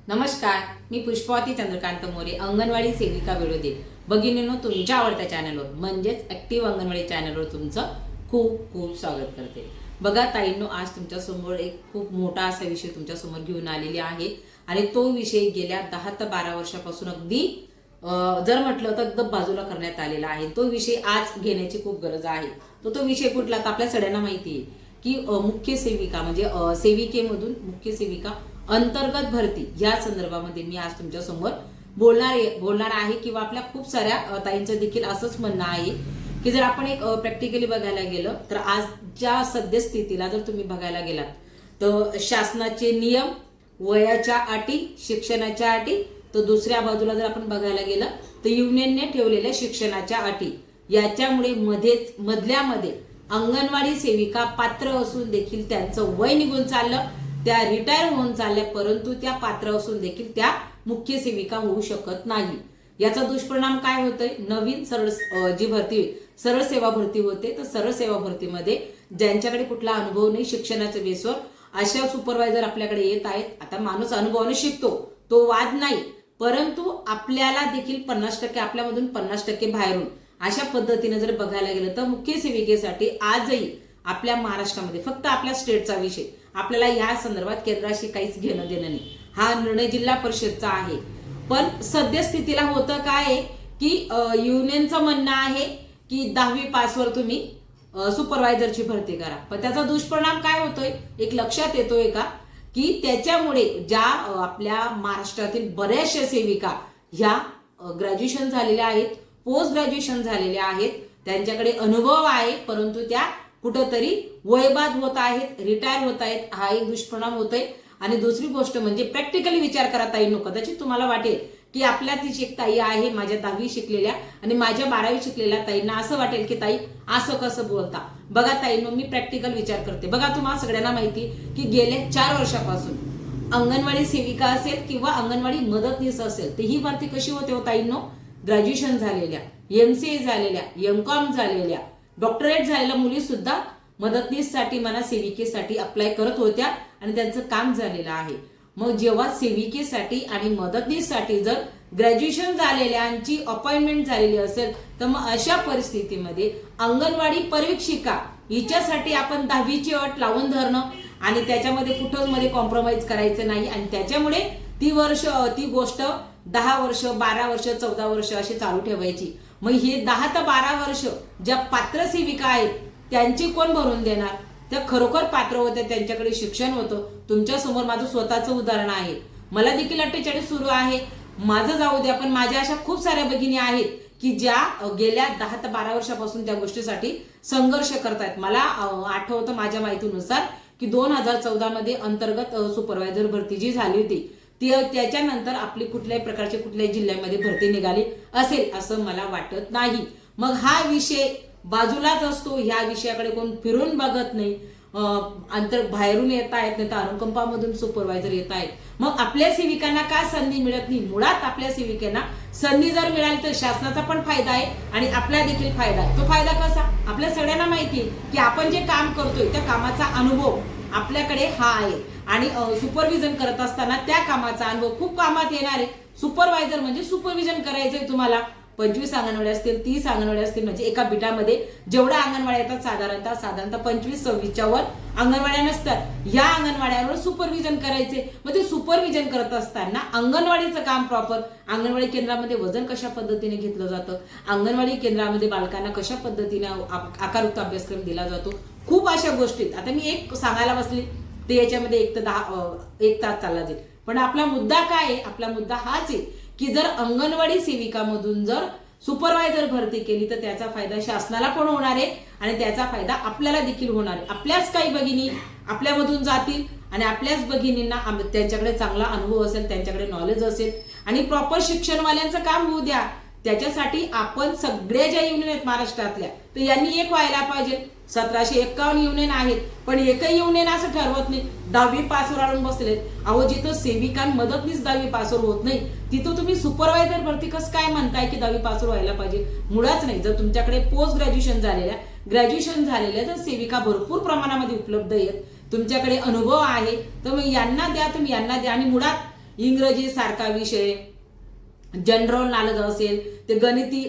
नमस्कार, मी पुष्पावती चंद्रकांत मोरे, अंगणवाडी सेविका विरोधी भगिनींनो, तुमच्या आवडत्या चॅनलवर म्हणजेच ऍक्टिव्ह अंगणवाडी चॅनलवर तुमचं खूप खूप स्वागत करते। बघा ताईंनो, आज तुमच्या समोर एक खूप मोठा असा विषय तुमच्या समोर घेऊन आलेली आहे आणि तो विषय गेल्या 10 ते 12 वर्षापासून अगदी जर म्हटलं तर एकदम बाजूला करण्यात आलेला आहे। तो विषय आज घेण्याची खूप गरज आहे। तो विषय कुठला तर आपल्या सगळ्यांना माहिती आहे की मुख्य सेविका म्हणजे सेविकेमधून मुख्य सेविका अंतर्गत भरती या संदर्भामध्ये मी आज तुमच्या समोर बोलणार आहे किंवा आपल्या खूप साऱ्या ताईंचं देखील असंच म्हणणं आहे की जर आपण एक प्रॅक्टिकली बघायला गेलं तर आजच्या सद्यस्थितीला जर तुम्ही बघायला गेलात तर शासनाचे नियम, वयाच्या अटी, शिक्षणाच्या अटी, तर दुसऱ्या बाजूला जर आपण बघायला गेलं तर युनियनने ठेवलेल्या शिक्षणाच्या अटी याच्यामुळे मधल्यामध्ये अंगणवाडी सेविका पात्र असून देखील त्यांचं वय निघून चाललं, त्या रिटायर होऊन चालल्या, परंतु त्या पात्र असून देखील त्या मुख्य सेविका होऊ शकत नाही। याचा दुष्परिणाम काय होतोय? नवीन सरळ सेवा भरती होते, तर सरळ सेवा भरतीमध्ये ज्यांच्याकडे कुठला अनुभव नाही शिक्षणाच्या बेसवर अशा सुपरवायझर आपल्याकडे येत आहेत। आता माणूस अनुभवाने शिकतो, तो वाद नाही, परंतु आपल्याला देखील 50% आपल्यामधून 50% बाहेरून अशा पद्धतीने जर बघायला गेलं तर मुख्य सेविकेसाठी आजही आपल्या महाराष्ट्रामध्ये फक्त आपल्या स्टेटचा विषय, आपल्याला या संदर्भात केंद्राशी काहीच घेणं देणं नाही, हा निर्णय जिल्हा परिषदचा आहे। पण सद्यस्थितीला होतं काय की युनियनचं म्हणणं आहे की 10वी पासवर तुम्ही सुपरवायझरची भरती करा, पण त्याचा दुष्परिणाम काय होतोय एक लक्षात येतोय का की त्याच्यामुळे ज्या आपल्या महाराष्ट्रातील बऱ्याचशा सेविका ह्या ग्रॅज्युएशन झालेल्या आहेत, पोस्ट ग्रॅज्युएशन झालेल्या आहेत, त्यांच्याकडे अनुभव आहे, परंतु त्या कुठंतरी वयबाद होत आहेत, रिटायर होत आहेत, हा एक दुष्परिणाम होतोय। आणि दुसरी गोष्ट म्हणजे प्रॅक्टिकली विचार करा ताईंनो, कदाचित तुम्हाला वाटेल की आपल्यात एक ताई आहे माझ्या 10वी शिकलेल्या आणि माझ्या 12वी शिकलेल्या ताईंना असं वाटेल की ताई असं कसं बोलता। बघा ताईंनो, मी प्रॅक्टिकल विचार करते। बघा तुम्हाला सगळ्यांना माहिती की गेल्या 4 वर्षापासून अंगणवाडी सेविका असेल किंवा अंगणवाडी मदतनीस असेल तर ही भरती कशी होते हो ताईंनो? ग्रॅज्युएशन झालेल्या, MCA झालेल्या, MCOM झालेल्या, डॉक्टरेट झालेल्या मुली सुद्धा मदतनीससाठी म्हणा सेविकेसाठी अप्लाय करत होत्या आणि त्यांचं काम झालेलं आहे। मग जेव्हा सेविकेसाठी आणि मदतनीससाठी जर ग्रॅज्युएशन झालेल्यांची अपॉइंटमेंट झालेली असेल तर मग अशा परिस्थितीमध्ये अंगणवाडी परिवीक्षिका हिच्यासाठी आपण 10वीची अट लावून धरणं आणि त्याच्यामध्ये कुठंच मध्ये कॉम्प्रोमाइज करायचं नाही आणि त्याच्यामुळे ती गोष्ट 10 वर्ष, 12 वर्ष, 14 वर्ष अशी चालू ठेवायची। मग हे 10 ते 12 वर्ष ज्या पात्र सेविका आहेत त्यांची कोण भरून देणार? त्या खरोखर पात्र होत्या, त्यांच्याकडे शिक्षण होतं। तुमच्या समोर माझं स्वतःचं उदाहरण आहे, मला देखील 48 सुरू आहे, माझं जाऊ द्या, पण माझ्या अशा खूप साऱ्या भगिनी आहेत की ज्या गेल्या 10 ते 12 वर्षापासून त्या गोष्टीसाठी संघर्ष करतायत। मला आठवतं माझ्या माहितीनुसार की 2014 मध्ये अंतर्गत सुपरवायझर भरती जी झाली होती त्याच्यानंतर आपली कुठल्याही प्रकारची कुठल्याही जिल्ह्यामध्ये भरती निघाली असेल असं मला वाटत नाही। मग हा विषय बाजूलाच असतो, ह्या विषयाकडे कोण फिरून बघत नाही। बाहेरून येत आहेत नाही तर अनुकंपामधून सुपरवायझर येत आहेत। मग आपल्या सेविकांना का संधी मिळत नाही? मुळात आपल्या सेविकांना संधी जर मिळाली तर शासनाचा पण फायदा आहे आणि आपला देखील फायदा आहे। तो फायदा कसा? आपल्या सगळ्यांना माहिती आहे की आपण जे काम करतोय त्या कामाचा अनुभव आपल्याकडे हा आहे आणि सुपरविजन करत असताना त्या कामाचा अनुभव खूप कामात येणार आहे। सुपरवायझर म्हणजे सुपरविजन करायचंय तुम्हाला, 25 अंगणवाड्या असतील, 30 अंगणवाड्या असतील, म्हणजे एका बिटामध्ये जेवढ्या अंगणवाड्या येतात साधारणतः 25-26च्या वर अंगणवाड्या नसतात, या अंगणवाड्यांवर सुपरविजन करायचे। मग ते सुपरविजन करत असताना अंगणवाडीचं काम प्रॉपर, अंगणवाडी केंद्रामध्ये वजन कशा पद्धतीने घेतलं जातं, अंगणवाडी केंद्रामध्ये बालकांना कशा पद्धतीने आकारयुक्त अभ्यासक्रम दिला जातो, खूप अशा गोष्टी। आता मी एक सांगायला बसली तर याच्यामध्ये 1 तास चालला जाईल, पण आपला मुद्दा काय आहे? आपला मुद्दा हाच आहे की जर अंगणवाडी सेविकामधून जर सुपरवायझर भरती केली तर त्याचा फायदा शासनाला पण होणार आहे आणि त्याचा फायदा आपल्याला देखील होणार आहे। आपल्याच काही भगिनी आपल्यामधून जातील आणि आपल्याच भगिनींना त्यांच्याकडे चांगला अनुभव असेल, त्यांच्याकडे नॉलेज असेल आणि प्रॉपर शिक्षणवाल्यांचं काम होऊ द्या। त्याच्यासाठी आपण सगळ्या ज्या युनियन आहेत महाराष्ट्रातल्या तर यांनी एक व्हायला पाहिजे। 1751 युनियन आहेत पण एकही युनियन असं ठरवत नाही 10वी पासवर आणून बसलेत। अहो, जिथं सेविका मदतनीस 10वी पासवर होत नाही तिथं तुम्ही सुपरवायझर भरती कसं काय म्हणताय की 10वी पासवर व्हायला पाहिजे? मुळाच नाही। जर तुमच्याकडे पोस्ट ग्रॅज्युएशन झालेल्या तर सेविका भरपूर प्रमाणामध्ये उपलब्ध आहेत, तुमच्याकडे अनुभव आहे, तर मग यांना द्या, तुम्ही यांना द्या। आणि मुळात इंग्रजी सारखा विषय, जनरल नॉलेज असेल, ते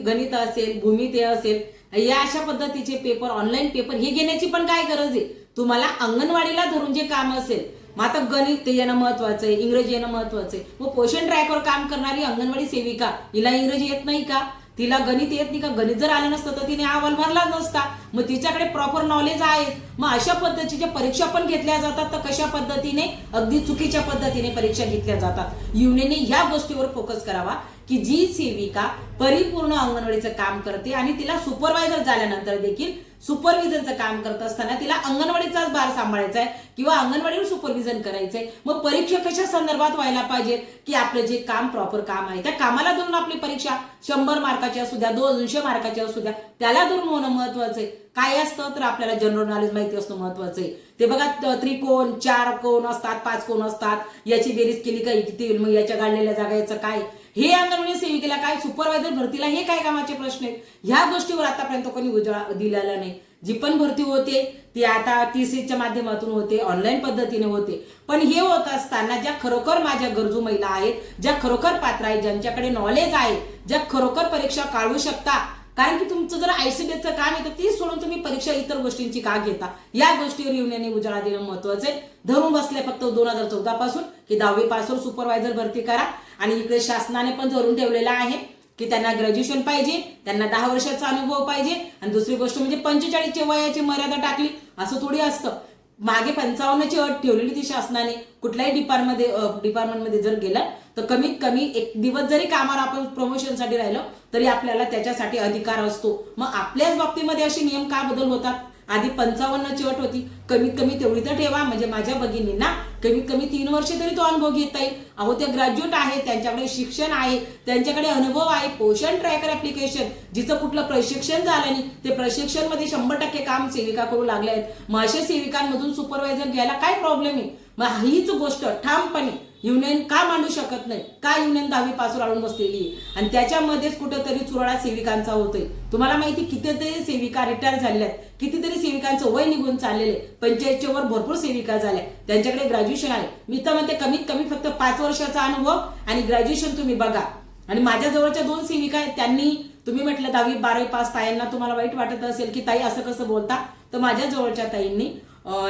गणित असेल, भूमिती असेल, या अशा पद्धतीचे पेपर, ऑनलाईन पेपर हे घेण्याची पण काय गरज आहे? तुम्हाला अंगणवाडीला धरून जे काम असेल, मग आता गणित येणं महत्वाचं आहे, इंग्रजी येणं महत्वाचं आहे. मग पोषण ट्रॅकवर काम करणारी अंगणवाडी सेविका, हिला इंग्रजी येत नाही का? तिला गणित येत नाही का? गणित जर आलं नसतं तर तिने अहवाल भरला नसता. मग तिच्याकडे प्रॉपर नॉलेज आहे. मग अशा पद्धतीच्या परीक्षा पण घेतल्या जातात. तर कशा पद्धतीने? अगदी चुकीच्या पद्धतीने परीक्षा घेतल्या जातात. युनियनने ह्या गोष्टीवर फोकस करावा की जी सेविका परिपूर्ण अंगणवाडीचं काम करते आणि तिला सुपरवायझर झाल्यानंतर देखील सुपरविजनचं काम करत असताना तिला अंगणवाडीचाच भार सांभाळायचा आहे किंवा अंगणवाडीवर सुपरविजन करायचंय. मग परीक्षा कशा संदर्भात व्हायला पाहिजे की आपलं जे काम प्रॉपर काम आहे त्या कामाला धरून आपली परीक्षा 100 मार्काची असू द्या, 200 मार्काची असू द्या, त्याला धरून होणं महत्वाचं आहे. काय असतं तर आपल्याला जनरल नॉलेज माहिती असणं महत्वाचं आहे. ते बघा, त्रिकोण, 4 कोण असतात, 5 कोण असतात, याची बेरीज केली का किती होईल, मग याच्या गाळलेल्या जागा याचं काय, हे अंगणवाडी सेविकेला काय, सुपरवायझर भरतीला हे काय कामाचे प्रश्न आहेत? ह्या गोष्टीवर आतापर्यंत कोणी उजाळा दिलेला नाही. जी पण भरती होते ती आता TCSच्या माध्यमातून होते, ऑनलाईन पद्धतीने होते. पण हे होत असताना ज्या खरोखर माझ्या गरजू महिला आहेत, ज्या खरोखर पात्र आहेत, ज्यांच्याकडे नॉलेज आहे, ज्या खरोखर परीक्षा काढू शकता, कारण की तुमचं जर ICDSचं काम आहे तर ती सोडून तुम्ही परीक्षा इतर गोष्टींची का घेता? या गोष्टीवर युनियनने उजाळा देणं महत्वाचं आहे. धरून बसले फक्त 2014 पासून की 10वी पासवर सुपरवायझर भरती करा, आणि इकडे शासनाने पण धरून ठेवलेला आहे की त्यांना ग्रॅज्युएशन पाहिजे, त्यांना 10 वर्षाचा अनुभव पाहिजे, आणि दुसरी गोष्ट म्हणजे 45च्या वयाची मर्यादा टाकली. असं थोडी असतं. मागे 55ची अट ठेवलेली ती शासनाने. कुठल्याही डिपार्टमेंटमध्ये जर गेलं तर कमीत कमी 1 दिवस जरी कामाला आपण प्रमोशनसाठी राहिलो तरी आपल्याला त्याच्यासाठी अधिकार असतो. मग आपल्याच बाबतीमध्ये असे नियम का बदल होतात? आधी 55ची अट होती, कमीत कमी तेवढी तर ठेवा, म्हणजे माझ्या भगिनींना कमीत कमी 3 वर्ष तरी तो अनुभव घेता येईल. अहो, ते ग्रॅज्युएट आहे, त्यांच्याकडे शिक्षण आहे, त्यांच्याकडे अनुभव आहे. पोषण ट्रॅकर ऍप्लिकेशन जिचं कुठलं प्रशिक्षण झालं नाही, ते प्रशिक्षण मध्ये 100% काम सेविका करू लागले आहेत. मग अशा सेविकांमधून सुपरवायझर घ्यायला काय प्रॉब्लेम आहे? मग हीच गोष्ट ठामपणे युनियन का मांडू शकत नाही? का युनियन 10वी पासून आणून बसलेली आहे आणि त्याच्यामध्येच कुठेतरी चुराडा सेविकांचा होतोय? तुम्हाला माहिती कितीतरी सेविका रिटायर झालेल्या आहेत, कितीतरी सेविकांचं वय निघून चाललेले, 45च्या वर भरपूर सेविका झाल्या, त्यांच्याकडे ग्रॅज्युएशन आहे. मी तर म्हणते कमीत कमी फक्त 5 वर्षाचा अनुभव आणि ग्रॅज्युएशन तुम्ही बघा. आणि माझ्या जवळच्या 2 सेविका आहेत, त्यांनी, तुम्ही म्हटलं 10वी 12वी पास, ताईंना तुम्हाला वाईट वाटत असेल की ताई असं कसं बोलता, तर माझ्या जवळच्या ताईंनी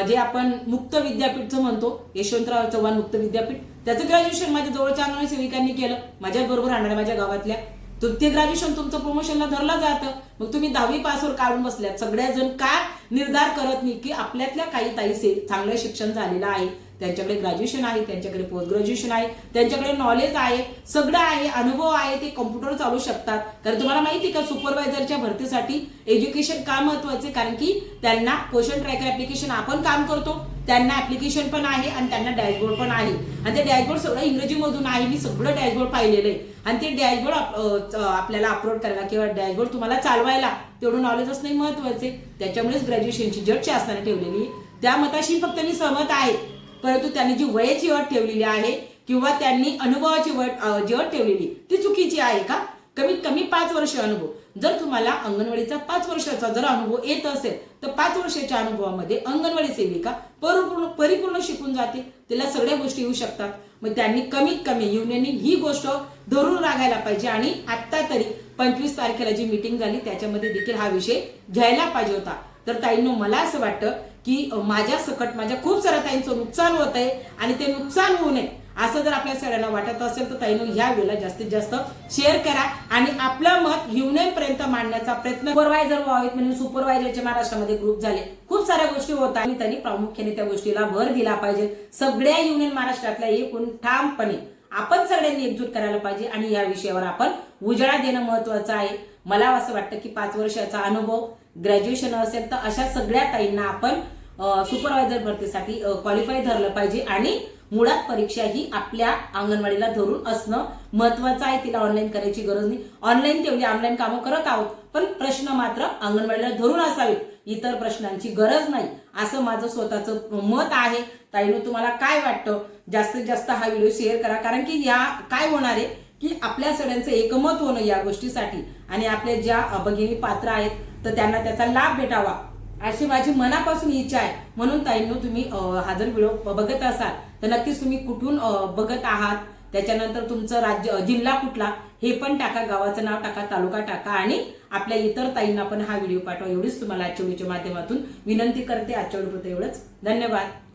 जे आपण मुक्त विद्यापीठचं म्हणतो, यशवंतराव चव्हाण मुक्त विद्यापीठ, त्याचं ग्रॅज्युएशन माझ्या जवळच्या अंगणवाडी सेविकांनी केलं, माझ्या बरोबर राहणाऱ्या माझ्या गावातल्या. तर ते ग्रॅज्युएशन तुमचं प्रमोशनला धरलं जातं. मग तुम्ही 10वी पासवर काढून बसल्यात. सगळ्याजण का निर्धार करत नाही की आपल्यातल्या काही ताई चांगलं शिक्षण झालेलं आहे, त्यांच्याकडे ग्रॅज्युएशन आहे, त्यांच्याकडे पोस्ट ग्रॅज्युएशन आहे, त्यांच्याकडे नॉलेज आहे, सगळं आहे, अनुभव आहे, ते कॉम्प्युटर चालू शकतात. कारण तुम्हाला माहिती का सुपरवायझरच्या भरतीसाठी एज्युकेशन का महत्वाचे? कारण की त्यांना पोषण ट्रॅकर ऍप्लिकेशन आपण काम करतो, त्यांना ऍप्लिकेशन पण आहे आणि त्यांना डॅशबोर्ड पण आहे, आणि ते डॅशबोर्ड सगळं इंग्रजीमधून आहे. मी सगळं डॅशबोर्ड पाहिलेलं आहे. आणि ते डॅशबोर्ड आपल्याला अपलोड करायला किंवा डॅशबोर्ड तुम्हाला चालवायला तेवढं नॉलेज असणं महत्वाचे. त्याच्यामुळेच ग्रॅज्युएशनची जटची असताना ठेवलेली, त्या मताशी फक्त मी सहमत आहे. परंतु त्यांनी जी वयाची अट ठेवलेली आहे किंवा त्यांनी अनुभवाची जी अट ठेवलेली ती चुकीची आहे का? कमीत कमी 5 वर्ष अनुभव. जर तुम्हाला अंगणवाडीचा 5 वर्षाचा जर अनुभव येत असेल तर 5 वर्षाच्या अनुभवामध्ये अंगणवाडी सेविका परिपूर्ण शिकून जाते, तिला सगळ्या गोष्टी येऊ शकतात. मग त्यांनी कमीत कमी युनियननी ही गोष्ट धरून राखायला पाहिजे. आणि आता तरी 25 तारखेला जी मीटिंग झाली त्याच्यामध्ये देखील हा विषय घ्यायला पाहिजे होता. तर ताईंनो, मला असं वाटतं की माझ्या सकट माझ्या खूप साऱ्या ताईंचं नुकसान होत आहे आणि ते नुकसान होऊ नये असं जर आपल्या सगळ्यांना वाटत असेल तर ताईंनो ह्या वेळेला जास्तीत जास्त शेअर करा आणि आपलं मत युनियन पर्यंत मांडण्याचा प्रयत्न. सुपरवायझर व्हावेत म्हणून सुपरवायझरचे महाराष्ट्रामध्ये ग्रुप झाले, खूप साऱ्या गोष्टी होत आहेत. त्यांनी प्रामुख्याने त्या गोष्टीला भर दिला पाहिजे. सगळ्या युनियन महाराष्ट्रातल्या एकूण ठामपणे आपण सगळ्यांनी एकजूट करायला पाहिजे आणि या विषयावर आपण उजाळा देणं महत्वाचं आहे. मला असं वाटतं की 5 वर्षाचा अनुभव, ग्रॅज्युएशन असेल तर अशा सगळ्या ताईंना आपण सुपरवायझर भरतीसाठी क्वालिफाय धरलं पाहिजे. आणि मुळात परीक्षा ही आपल्या अंगणवाडीला धरून असणं महत्वाचं आहे. तिला ऑनलाईन करायची गरज नाही. ऑनलाईन तेवढी ऑनलाईन कामं करत आहोत, पण प्रश्न मात्र अंगणवाडीला धरून असावेत, इतर प्रश्नांची गरज नाही, असं माझं स्वतःचं मत आहे. ताईनो, तुम्हाला काय वाटतं? जास्तीत जास्त हा व्हिडिओ शेअर करा, कारण की या काय होणार आहे की आपल्या सगळ्यांचं एकमत होणं या गोष्टीसाठी आणि आपल्या ज्या भगिनी पात्र आहेत तर त्यांना त्याचा लाभ भेटावा अशी माझी मनापासून इच्छा आहे. म्हणून ताईंनो, तुम्ही हा जर व्हिडिओ बघत असाल तर नक्कीच तुम्ही कुठून बघत आहात त्याच्यानंतर तुमचं राज्य जिल्हा कुठला हे पण टाका, गावाचं नाव टाका, तालुका टाका आणि आपल्या इतर ताईंना पण हा व्हिडिओ पाठवा. एवढीच तुम्हाला आजच्या व्हिडिओच्या माध्यमातून विनंती करते. आजच्या व्हिडिओपुरतं एवढंच. धन्यवाद.